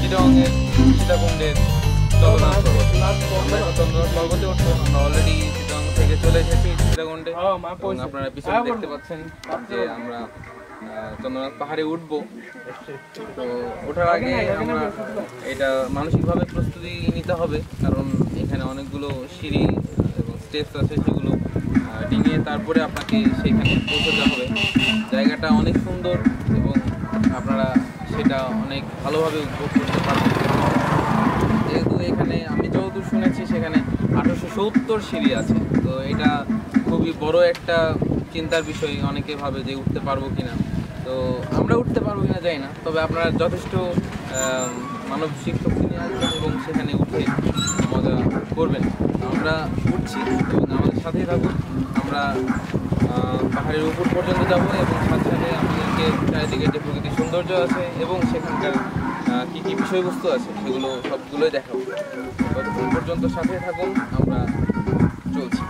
চিটাগংয়ের সীতাকুণ্ডের চন্দ্রনাথ পর্বত। আমরা এখন চন্দ্রনাথ পর্বতে উঠবো। আমরা অলরেডি চিটাগং থেকে চলে এসেছি সীতাকুণ্ডে এবং আপনারা পিছনে দেখতে পাচ্ছেন যে আমরা চন্দ্রনাথ পাহাড়ে উঠবো। তো ওঠার আগে আমরা এটা মানসিকভাবে প্রস্তুতি নিতে হবে, কারণ এখানে অনেকগুলো সিঁড়ি এবং স্টেপস আছে, সেগুলো ডিঙিয়ে তারপরে আপনাকে সেইখানে পৌঁছতে হবে। জায়গাটা অনেক সুন্দর এবং আপনারা সেটা অনেক ভালোভাবে উপভোগ করতে পারবেন। যেহেতু এখানে আমি যতদূর শুনেছি সেখানে 870 সিঁড়ি আছে, তো এটা খুবই বড় একটা চিন্তার বিষয়। অনেকে ভাবে যে উঠতে পারবো কিনা, তো আমরা উঠতে পারবো কিনা জানি না, তবে আপনারা যথেষ্ট মানসিক শক্তি নিয়ে আসবেন এবং সেখানে উঠে মজা করবেন। আমরা উঠছি এবং আমাদের সাথেই থাকুন। আমরা পাহাড়ের উপর পর্যন্ত যাব এবং সাথে সাথে আমাদেরকে চারিদিকে যে প্রকৃতির সৌন্দর্য আছে এবং সেখানকার কী কী বিষয়বস্তু আছে সেগুলো সবগুলোই দেখাবো। ততক্ষণ পর্যন্ত সাথে থাকুন, আমরা চলছি।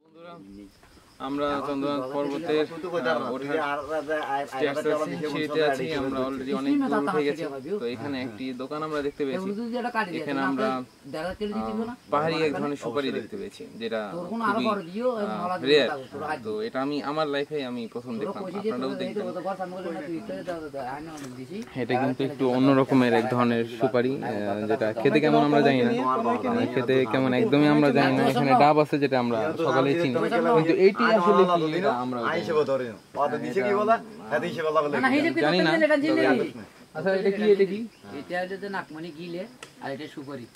বন্ধুরা, আমরা চন্দ্রনাথ পর্বতের সিঁড়িতে আছি। আমরা অলরেডি অনেক দূর উঠে গেছি। তো এখানে একটি দোকান আমরা দেখতে পেয়েছি। এখানে আমরা পাহাড়ি এক ধরনের সুপারি দেখতে পেয়েছি, যেটা খুবই রেয়ার। তো এটা আমি আমার লাইফে আমি প্রথম দেখলাম, আপনারাও দেখবেন। এটা কিন্তু একটু অন্যরকমের এক ধরনের সুপারি, যেটা খেতে কেমন আমরা জানি না, খেতে কেমন একদমই আমরা জানি না। এখানে ডাব আছে যেটা আমরা সকালেই চিনি, কিন্তু এইটি আসলে কি এটা আমরা জানি না। আচ্ছা এটা কি, এটা কি? এটা হচ্ছে নাকমণি গিলে আর এটা সুপারি।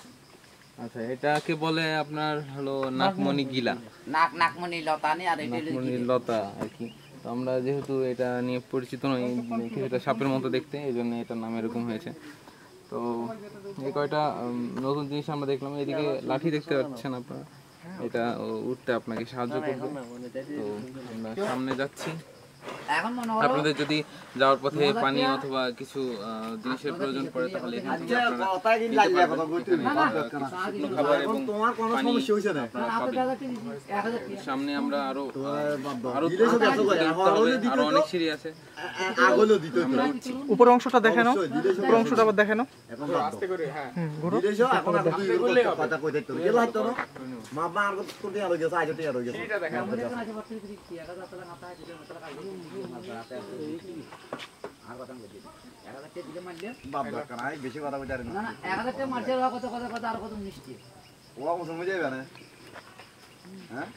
আচ্ছা এটাকে বলে আপনার হলো নাকমণি গিলা, নাকমণি লতা নেই, আর এটা নাকমণি লতা আর কি। তো আমরা যেহেতু এটা নিয়ে পরিচিত নই, কিছুটা সাপের মতো দেখতে, এই জন্য এটার নাম এরকম হয়েছে। তো এই কয়টা নতুন জিনিস আমরা দেখলাম। এদিকে লাঠি দেখতে পাচ্ছেন আপনারা, এটা উঠতে আপনাকে সাহায্য করবে। তো আমরা সামনে যাচ্ছি। আপনাদের যদি যাওয়ার পথে পানি অথবা কিছু জিনিসের প্রয়োজন পড়ে তাহলে এখান থেকে খাবার এবং পানি সামনে আমরা আরো অনেক সিঁড়ি আছে। উপর অংশটা দেখানো, উপর অংশটা আবার দেখানো। বেশি কথা বলতে পারি না। 1000 মারছে কত কত কত আর কত মিষ্টি ও মুসলমান যাবে না। হ্যাঁ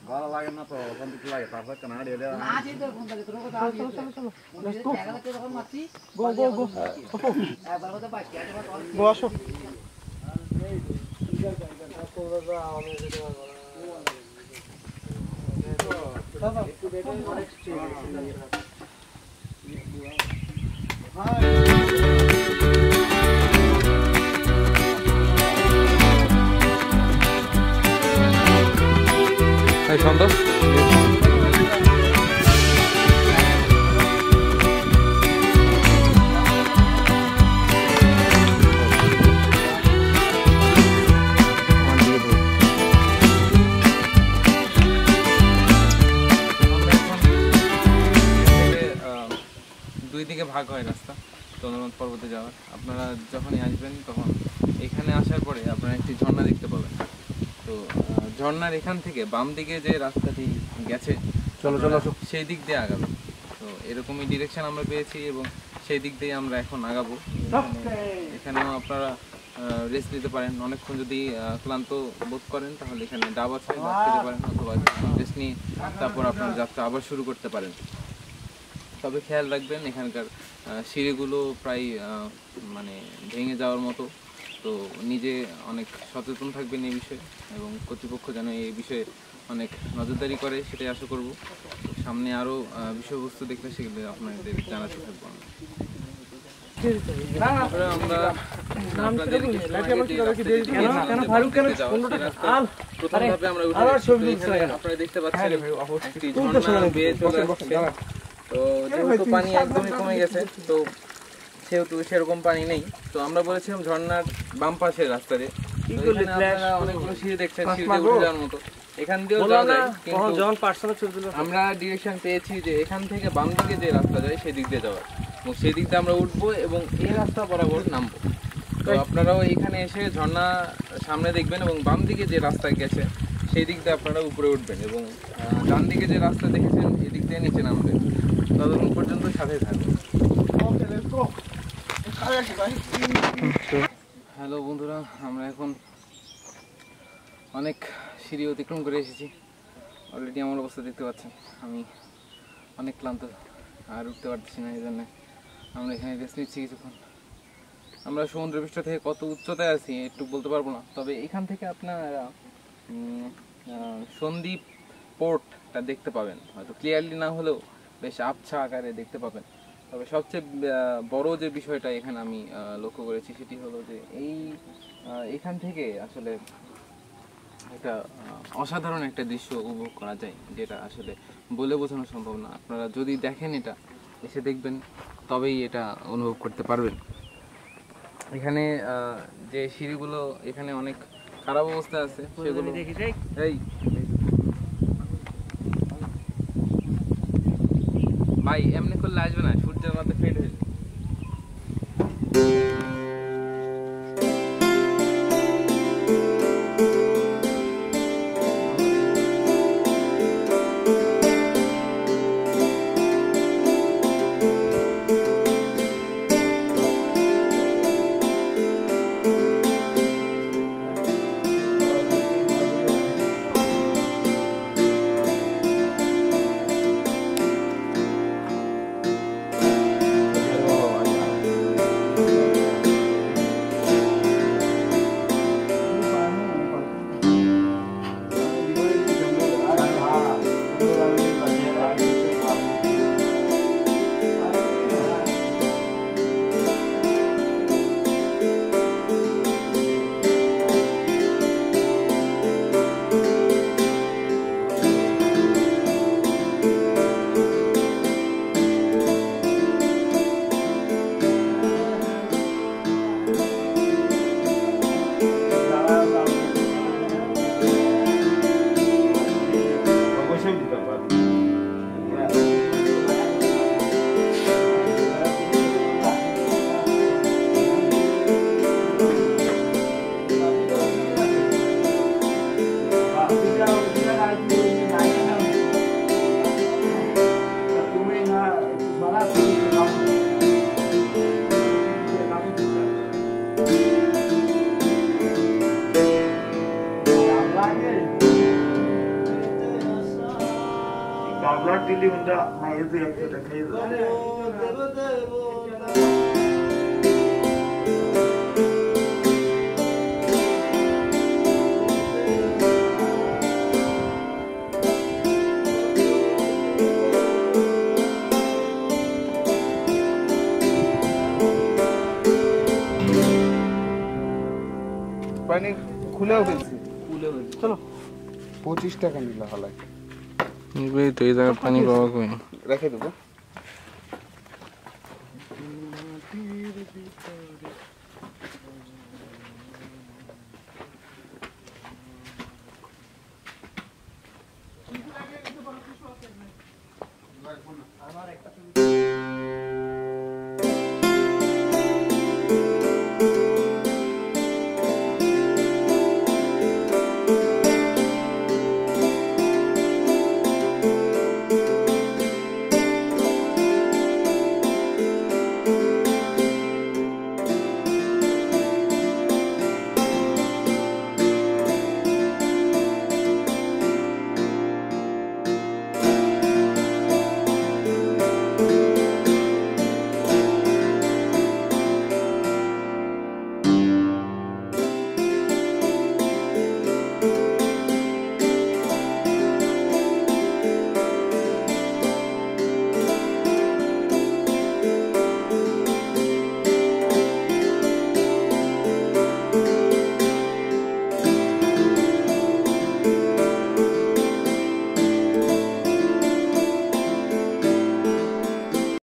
গলা লাগে না তো, ওখান থেকে লাগে তারপর কেন হারিয়ে দেওয়া না আছে তো কোন থেকে তোর কথা আছে। চলো 1000 যখন মারছি গো গো গো একবার কথা বাকি আছে গো আসো। সন্তোষ দুই দিকে ভাগ হয় রাস্তা চন্দ্রনাথ পর্বতে যাওয়ার। আপনারা যখনই আসবেন তখন এখানে আসার পরে আপনারা একটি ঝর্ণা দেখতে পাবেন। তো ঝর্ণার এখান থেকে বাম দিকে যে রাস্তাটি গেছে, চলো চলো সেই দিক দিয়ে আগাবো। তো এরকমই ডিরেকশন আমরা পেয়েছি এবং সেই দিক দিয়ে আমরা এখন আগাবো। এখানেও আপনারা রেস্ট নিতে পারেন। অনেকক্ষণ যদি ক্লান্ত বোধ করেন তাহলে এখানে ডাব আছে, ডাব খেতে পারেন, অথবা রেস্ট নিয়ে তারপর আপনার যাত্রা আবার শুরু করতে পারেন। তবে খেয়াল রাখবেন এখানকার সিঁড়িগুলো প্রায় মানে ভেঙে যাওয়ার মতো। তো নিজে অনেক সচেতন থাকবেন এই বিষয়ে, এবং কর্তৃপক্ষ যেন এই বিষয়ে অনেক নজরদারি করে সেটাই আশা করব। সামনে আরও বিষয়বস্তু দেখলে সেগুলো আপনাদের জানাতে থাকবো। আমরা আপনারা দেখতে পাচ্ছেন একটি ঝর্ণা বেয়ে চলে আসছে। তো যেহেতু পানি একদমই কমে গেছে, তো সেহেতু সেরকম পানি নেই। তো আমরা বলেছিলাম ঝর্ণার বাম পাশের রাস্তাতে অনেকগুলো সিঁড়ি দেখছেন, সিঁড়িতে উঠে যাওয়ার মতো। এখান দিয়েও যাওয়া যায়, কিন্তু আমরা ডিরেকশন পেয়েছি যে এখান থেকে বাম দিকে যে রাস্তা যায় সেই দিক দিয়ে যাওয়ার, এবং সেই দিক দিয়ে আমরা উঠবো এবং এই রাস্তা বরাবর নামবো। তো আপনারাও এখানে এসে ঝর্ণা সামনে দেখবেন এবং বাম দিকে যে রাস্তা গেছে সেই দিক দিয়ে আপনারা উপরে উঠবেন, এবং ডান দিকে যে রাস্তা দেখেছেন এই দিক দিয়ে নিচে নামবেন। ততক্ষণ পর্যন্ত সাথে থাকবেন। হ্যালো বন্ধুরা, আমরা এখন অনেক সিঁড়ি অতিক্রম করে এসেছি। অলরেডি আমার অবস্থা দেখতে পাচ্ছেন, আমি অনেক ক্লান্ত, আর উঠতে পারতেছি না। এই জন্য আমরা এখানে রেস্ট নিচ্ছি কিছুক্ষণ। আমরা সমুদ্র পৃষ্ঠ থেকে কত উচ্চতায় আছি একটু বলতে পারবো না, তবে এখান থেকে আপনারা সন্দ্বীপ পোর্টটা দেখতে পাবেন। হয়তো ক্লিয়ারলি না হলেও বেশ আবছা আকারে দেখতে পাবেন। তবে সবচেয়ে বড় যে বিষয়টা এখানে আমি লক্ষ্য করেছি সেটি হলো যে এখান থেকে আসলে একটা অসাধারণ একটা দৃশ্য উপভোগ করা যায়, যেটা আসলে বলে বোঝানো সম্ভব না। আপনারা যদি দেখেন, এটা এসে দেখবেন, তবেই এটা অনুভব করতে পারবেন। এখানে যে সিঁড়িগুলো এখানে অনেক খারাপ অবস্থা আছে সেগুলো ভাই এমনি করলে আসবে না, সূর্যের মধ্যে ফেড হয়ে যাবে। দিলি ওটা মায়ের দুই একটা খেয়ে পানি খুলেও ফেলছি। চলো 25 টাকা নিলে হলাই তো এই জায়গায় পানি পাওয়া কই রেখে দেবো।